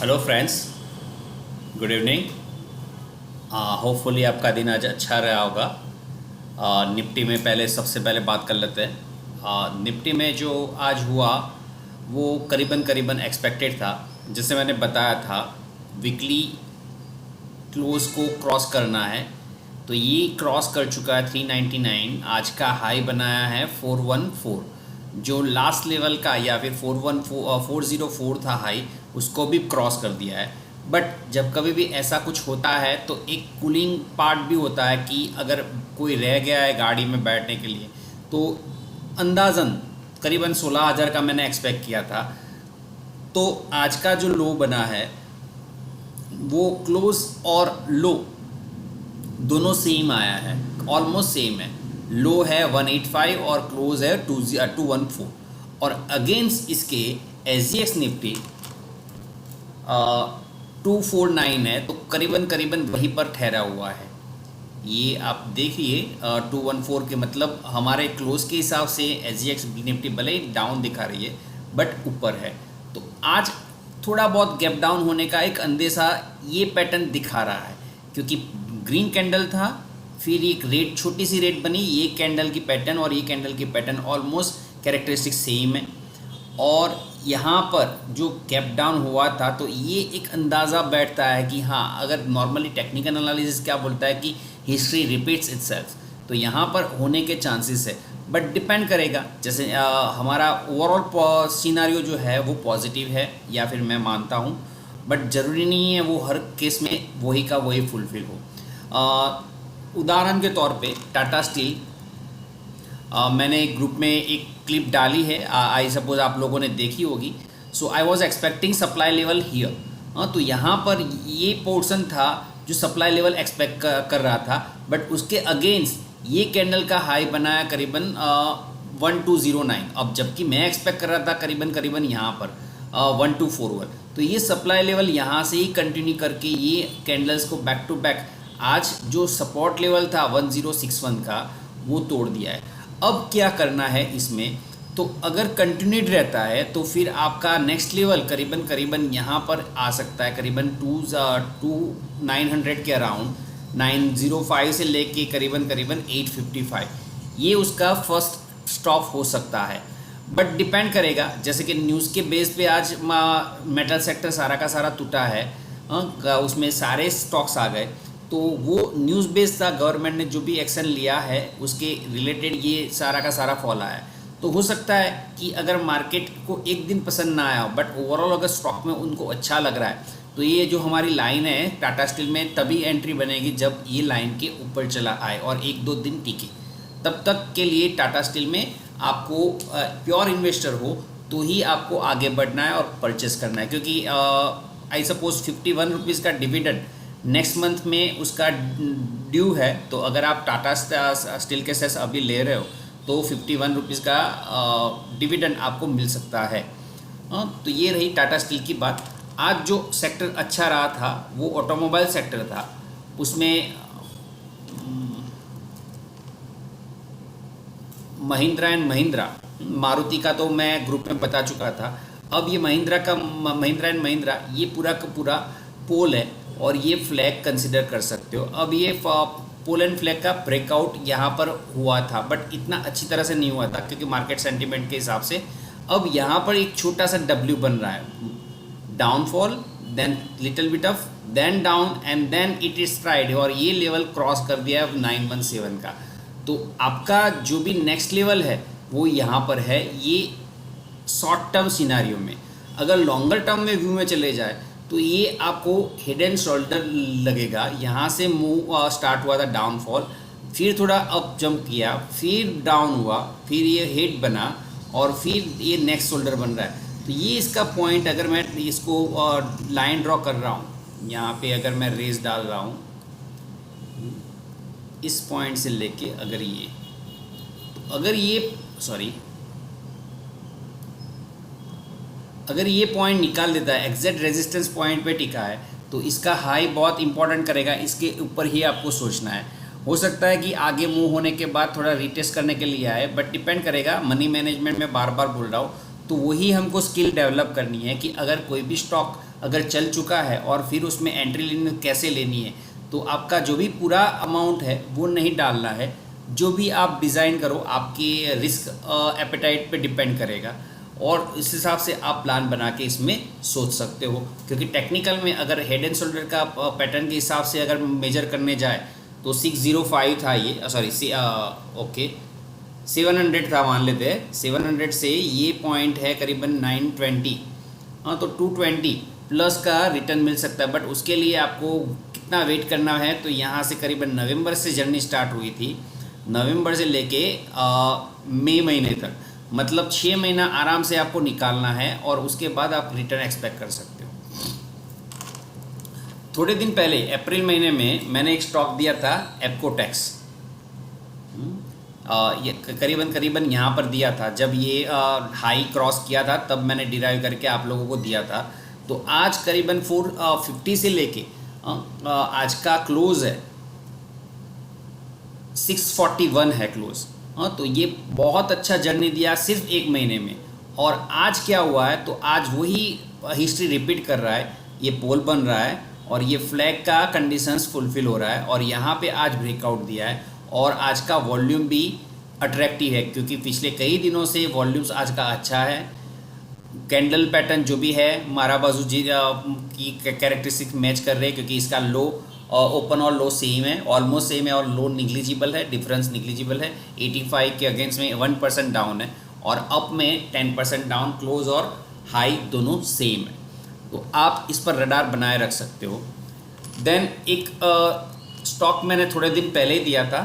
Hello friends, good evening. Hopefully आपका दिन आज अच्छा रहा होगा। निफ्टी में पहले सबसे पहले बात कर लेते हैं। निफ्टी में जो आज हुआ वो करीबन करीबन एक्सपेक्टेड था। जैसे मैंने बताया था, वीकली क्लोज को क्रॉस करना है, तो ये क्रॉस कर चुका है 399। आज का हाई बनाया है 414। जो लास्ट लेवल का या फिर 404 था हाई, उसको भी क्रॉस कर दिया है। बट जब कभी भी ऐसा कुछ होता है तो एक कूलिंग पार्ट भी होता है कि अगर कोई रह गया है गाड़ी में बैठने के लिए, तो अंदाज़न करीबन 16,000 का मैंने एक्सपेक्ट किया था। तो आज का जो लो बना है वो क्लोज और लो दोनों सेम आया है, ऑलमोस्ट सेम है। लो है 185 और क्लोज है 214। और अगेंस्ट इसके SGX निफ्टी 249 है, तो करीबन करीबन वहीं पर ठहरा हुआ है। ये आप देखिए 214 के मतलब हमारे क्लोज के हिसाब से SGX निफ्टी भले ही डाउन दिखा रही है बट ऊपर है। तो आज थोड़ा बहुत गैप डाउन होने का एक अंदेशा ये पैटर्न दिखा रहा है, क्योंकि ग्रीन कैंडल था, फिर एक रेड छोटी सी रेड बनी। ये कैंडल की पैटर्न और ये कैंडल की पैटर्न ऑलमोस्ट कैरेक्टरिस्टिक सेम है। और यहाँ पर जो गैप डाउन हुआ था, तो ये एक अंदाज़ा बैठता है कि हाँ, अगर नॉर्मली टेक्निकल एनालिसिस क्या बोलता है कि हिस्ट्री रिपीट्स इटसेल्फ, तो यहाँ पर होने के चांसेस है। बट डिपेंड करेगा, जैसे हमारा ओवरऑल सिनारियो जो है वो पॉजिटिव है, या फिर मैं मानता हूँ, बट ज़रूरी नहीं है वो हर केस में वही का वही फुलफिल हो। उदाहरण के तौर पे टाटा स्टील, मैंने एक ग्रुप में एक क्लिप डाली है, आई सपोज आप लोगों ने देखी होगी। So I was expecting supply level here. तो यहाँ पर ये पोर्शन था जो सप्लाई लेवल एक्सपेक्ट कर रहा था, बट उसके अगेंस्ट ये कैंडल का हाई बनाया करीबन 1209। अब जबकि मैं एक्सपेक्ट कर रहा था करीबन करीबन यहाँ पर 1241। तो ये सप्लाई लेवल यहाँ से ही कंटिन्यू करके ये कैंडल्स को बैक टू बैक आज जो सपोर्ट लेवल था 1061 का वो तोड़ दिया है। अब क्या करना है इसमें, तो अगर कंटिन्यूड रहता है तो फिर आपका नेक्स्ट लेवल करीबन करीबन यहाँ पर आ सकता है, करीबन 900 के अराउंड 905 से लेके करीबन करीबन 855। ये उसका फर्स्ट स्टॉप हो सकता है। बट डिपेंड करेगा, जैसे कि न्यूज़ के बेस पे आज मेटल सेक्टर सारा का सारा टूटा है, उसमें सारे स्टॉक्स आ गए, तो वो न्यूज़ बेस था। गवर्नमेंट ने जो भी एक्शन लिया है उसके रिलेटेड ये सारा का सारा फॉल आया है। तो हो सकता है कि अगर मार्केट को एक दिन पसंद ना आया हो, बट ओवरऑल अगर स्टॉक में उनको अच्छा लग रहा है, तो ये जो हमारी लाइन है टाटा स्टील में तभी एंट्री बनेगी जब ये लाइन के ऊपर चला आए और एक दो दिन टिके। तब तक के लिए टाटा स्टील में आपको प्योर इन्वेस्टर हो तो ही आपको आगे बढ़ना है और परचेस करना है, क्योंकि आई सपोज 51 रुपीज़ का डिविडेंड नेक्स्ट मंथ में उसका ड्यू है। तो अगर आप टाटा स्टील के शेयर्स अभी ले रहे हो तो 51 रुपीज़ का डिविडेंड आपको मिल सकता है। तो ये रही टाटा स्टील की बात। आज जो सेक्टर अच्छा रहा था वो ऑटोमोबाइल सेक्टर था। उसमें महिंद्रा एंड महिंद्रा, मारुति का तो मैं ग्रुप में बता चुका था। अब ये महिंद्रा एंड महिंद्रा ये पूरा का पूरा पोल है और ये फ्लैग कंसिडर कर सकते हो। अब ये पोल एंड फ्लैग का ब्रेकआउट यहाँ पर हुआ था, बट इतना अच्छी तरह से नहीं हुआ था क्योंकि मार्केट सेंटीमेंट के हिसाब से। अब यहाँ पर एक छोटा सा डब्ल्यू बन रहा है, downfall, then little bit off, then down and then it is tried, और ये लेवल क्रॉस कर दिया है 917 का। तो आपका जो भी नेक्स्ट लेवल है वो यहाँ पर है, ये शॉर्ट टर्म सिनारियो में। अगर लॉन्गर टर्म में व्यू में चले जाए तो ये आपको हेड एंड शोल्डर लगेगा। यहाँ से मूव स्टार्ट हुआ था डाउनफॉल, फिर थोड़ा अप जंप किया, फिर डाउन हुआ, फिर ये हेड बना और फिर ये नेक्स्ट शोल्डर बन रहा है। तो ये इसका पॉइंट, अगर मैं इसको लाइन ड्रॉ कर रहा हूँ यहाँ पे, अगर मैं रेस डाल रहा हूँ इस पॉइंट से लेके, अगर ये अगर ये पॉइंट निकाल देता है, एग्जैक्ट रेजिस्टेंस पॉइंट पे टिका है, तो इसका हाई बहुत इंपॉर्टेंट करेगा। इसके ऊपर ही आपको सोचना है। हो सकता है कि आगे मूव होने के बाद थोड़ा रिटेस्ट करने के लिए आए, बट डिपेंड करेगा। मनी मैनेजमेंट में बार बार बोल रहा हूँ, तो वही हमको स्किल डेवलप करनी है कि अगर कोई भी स्टॉक अगर चल चुका है और फिर उसमें एंट्री लेनी कैसे लेनी है। तो आपका जो भी पूरा अमाउंट है वो नहीं डालना है, जो भी आप डिज़ाइन करो आपके रिस्क एपेटाइट पे डिपेंड करेगा, और इस हिसाब से आप प्लान बना के इसमें सोच सकते हो। क्योंकि टेक्निकल में अगर हेड एंड शोल्डर का पैटर्न के हिसाब से अगर मेजर करने जाए तो 605 था ये, सॉरी ओके 700 था मान लेते हैं। 700 से ये पॉइंट है करीबन 920, हाँ तो 220 प्लस का रिटर्न मिल सकता है। बट उसके लिए आपको कितना वेट करना है, तो यहाँ से करीबन नवंबर से जर्नी स्टार्ट हुई थी, नवंबर से लेके मई महीने तक, मतलब 6 महीना आराम से आपको निकालना है और उसके बाद आप रिटर्न एक्सपेक्ट कर सकते हो। थोड़े दिन पहले अप्रैल महीने में मैंने एक स्टॉक दिया था एप्कोटेक्स, ये करीबन यहाँ पर दिया था। जब ये हाई क्रॉस किया था तब मैंने डिराइव करके आप लोगों को दिया था। तो आज करीबन 450 से लेके आज का क्लोज है 641 है क्लोज। हाँ तो ये बहुत अच्छा जर्नी दिया सिर्फ एक महीने में। और आज क्या हुआ है, तो आज वही हिस्ट्री रिपीट कर रहा है, ये पोल बन रहा है और ये फ्लैग का कंडीशंस फुलफिल हो रहा है और यहाँ पे आज ब्रेकआउट दिया है। और आज का वॉल्यूम भी अट्रैक्टिव है क्योंकि पिछले कई दिनों से वॉल्यूम्स आज का अच्छा है। कैंडल पैटर्न जो भी है माराबाजू जी की कैरेक्टरिस्टिक मैच कर रहे हैं, क्योंकि इसका लो ओपन और लो सेम है, ऑलमोस्ट सेम है, और लो निग्लिजिबल है, डिफरेंस निग्लिजिबल है। 85 के अगेंस्ट में 1% डाउन है और अप में 10% डाउन, क्लोज और हाई दोनों सेम है। तो आप इस पर रडार बनाए रख सकते हो। देन एक स्टॉक मैंने थोड़े दिन पहले ही दिया था,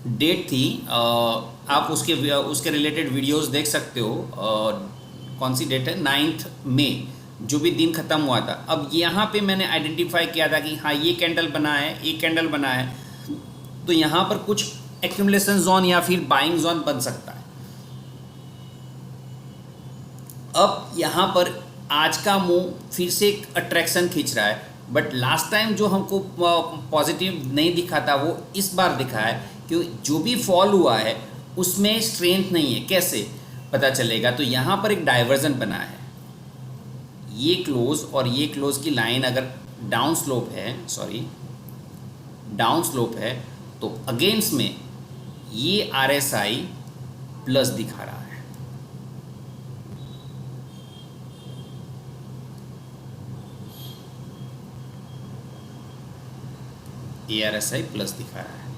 डेट थी आप उसके रिलेटेड वीडियोस देख सकते हो। कौन सी डेट है, 9 मई, जो भी दिन ख़त्म हुआ था। अब यहाँ पे मैंने आइडेंटिफाई किया था कि हाँ ये कैंडल बना है, ये कैंडल बना है, तो यहाँ पर कुछ एक्यूमुलेशन जोन या फिर बाइंग जोन बन सकता है। अब यहाँ पर आज का मूव फिर से एक अट्रैक्शन खींच रहा है, बट लास्ट टाइम जो हमको पॉजिटिव नहीं दिखा था वो इस बार दिखा है कि जो भी फॉल हुआ है उसमें स्ट्रेंथ नहीं है। कैसे पता चलेगा, तो यहाँ पर एक डाइवर्जन बना है, ये क्लोज और ये क्लोज की लाइन अगर डाउन स्लोप है, सॉरी डाउन स्लोप है, तो अगेंस्ट में ये RSI प्लस दिखा रहा है। ये RSI प्लस दिखा रहा है,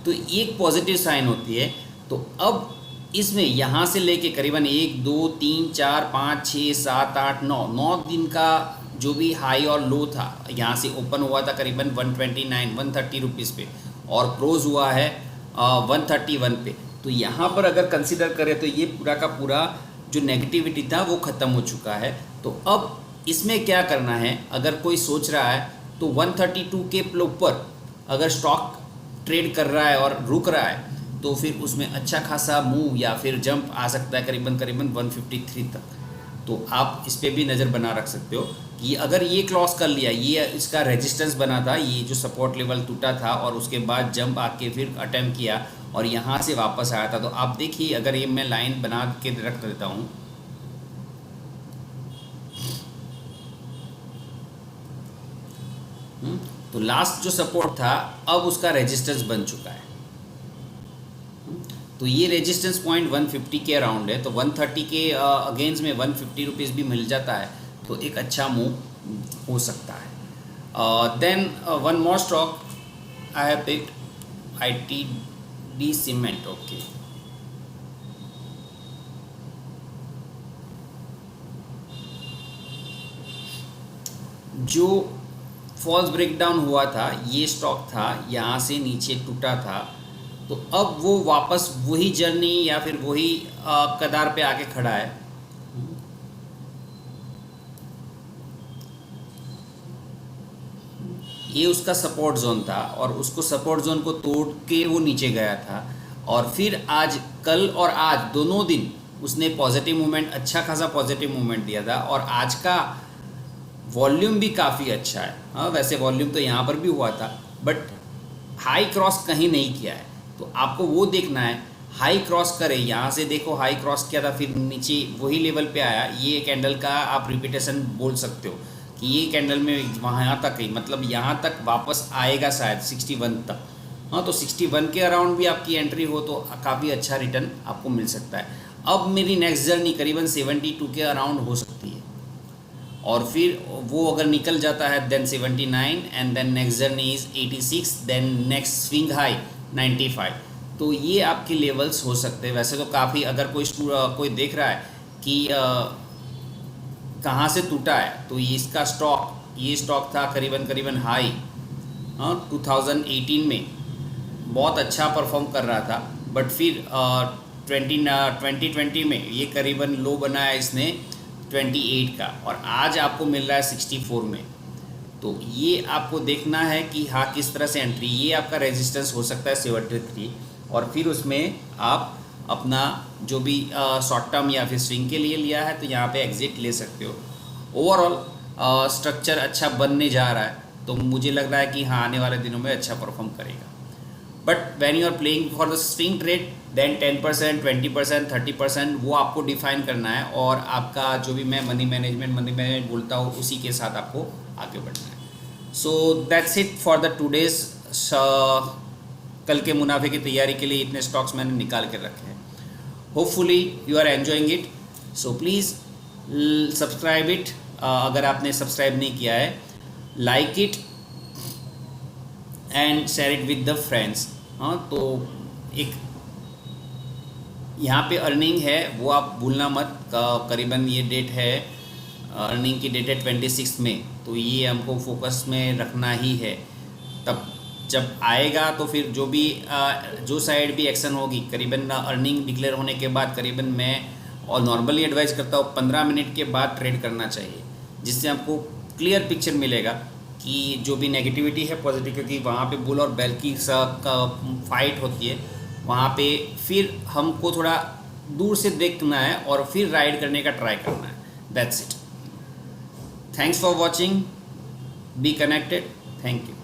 तो एक पॉजिटिव साइन होती है। तो अब इसमें यहाँ से लेके करीबन 1 2 3 4 5 6 7 8 9 दिन का जो भी हाई और लो था, यहाँ से ओपन हुआ था करीबन 130 रुपीज़ पे और क्लोज हुआ है 131 पे। तो यहाँ पर अगर कंसिडर करें तो ये पूरा का पूरा जो नेगेटिविटी था वो ख़त्म हो चुका है। तो अब इसमें क्या करना है, अगर कोई सोच रहा है तो 132 के ऊपर अगर स्टॉक ट्रेड कर रहा है और रुक रहा है तो फिर उसमें अच्छा खासा मूव या फिर जंप आ सकता है करीबन 153 तक। तो आप इस पर भी नज़र बना रख सकते हो कि अगर ये क्रॉस कर लिया, ये इसका रेजिस्टेंस बना था, ये जो सपोर्ट लेवल टूटा था और उसके बाद जंप आके फिर अटेम्प्ट किया और यहाँ से वापस आया था। तो आप देखिए, अगर ये मैं लाइन बना के रख देता हूँ, तो लास्ट जो सपोर्ट था अब उसका रेजिस्टेंस बन चुका है। तो ये रेजिस्टेंस पॉइंट 150 के अराउंड है, तो 130 के अगेंस्ट में 150 रुपीज़ भी मिल जाता है तो एक अच्छा मूव हो सकता है। Then one more stock I have picked, ITD cement. Okay, जो फॉल्स ब्रेकडाउन हुआ था, ये स्टॉक था, यहाँ से नीचे टूटा था, तो अब वो वापस वही जर्नी या फिर वही कदार पे आके खड़ा है। ये उसका सपोर्ट जोन था और उसको सपोर्ट जोन को तोड़ के वो नीचे गया था और फिर आज, कल और आज दोनों दिन उसने पॉजिटिव मूवमेंट, अच्छा खासा पॉजिटिव मूवमेंट दिया था और आज का वॉल्यूम भी काफ़ी अच्छा है। हाँ, वैसे वॉल्यूम तो यहाँ पर भी हुआ था बट हाई क्रॉस कहीं नहीं किया है। तो आपको वो देखना है, हाई क्रॉस करे, यहाँ से देखो हाई क्रॉस किया था, फिर नीचे वही लेवल पे आया, ये कैंडल का आप रिपीटेशन बोल सकते हो कि ये कैंडल में वहाँ तक ही, मतलब यहाँ तक वापस आएगा शायद 61 तक। हाँ, तो 61 के अराउंड भी आपकी एंट्री हो तो काफ़ी अच्छा रिटर्न आपको मिल सकता है। अब मेरी नेक्स्ट जर्नी करीबन 72 के अराउंड हो सकती है, और फिर वो अगर निकल जाता है then 79, and then next journey is 86, then next swing high 95। तो ये आपके लेवल्स हो सकते हैं। वैसे तो काफ़ी, अगर कोई देख रहा है कि कहाँ से टूटा है, तो ये इसका ये स्टॉक था करीबन हाई 2018 में, बहुत अच्छा परफॉर्म कर रहा था, बट फिर 2020 में ये करीबन लो बनाया इसने 28 का, और आज आपको मिल रहा है 64 में। तो ये आपको देखना है कि हाँ किस तरह से एंट्री, ये आपका रेजिस्टेंस हो सकता है 73, और फिर उसमें आप अपना जो भी शॉर्ट टर्म या फिर स्विंग के लिए लिया है तो यहाँ पे एग्जिट ले सकते हो। ओवरऑल स्ट्रक्चर अच्छा बनने जा रहा है, तो मुझे लग रहा है कि हाँ आने वाले दिनों में अच्छा परफॉर्म करेगा। But when you are playing for the swing trade, then 10%, 20%, 30% वो आपको डिफाइन करना है, और आपका जो भी मैं मनी मैनेजमेंट बोलता हूँ उसी के साथ आपको आगे बढ़ना है। So that's it for the today's. कल के मुनाफे की तैयारी के लिए इतने स्टॉक्स मैंने निकाल कर रखे हैं। Hopefully you are enjoying it, so please subscribe it अगर आपने सब्सक्राइब नहीं किया है, like it and share it with the friends. हाँ, तो एक यहाँ पे अर्निंग है वो आप भूलना मत, करीबन ये डेट है, अर्निंग की डेट है 26 में, तो ये हमको फोकस में रखना ही है। तब जब आएगा तो फिर जो साइड भी एक्शन होगी, करीबन अर्निंग डिक्लेयर होने के बाद करीबन मैं और नॉर्मली एडवाइस करता हूँ 15 मिनट के बाद ट्रेड करना चाहिए, जिससे आपको क्लियर पिक्चर मिलेगा कि जो भी नेगेटिविटी है पॉजिटिव, क्योंकि वहाँ पे बुल और बेल की फाइट होती है, वहाँ पे फिर हमको थोड़ा दूर से देखना है और फिर राइड करने का ट्राई करना है। That's it. Thanks for watching, be connected, thank you.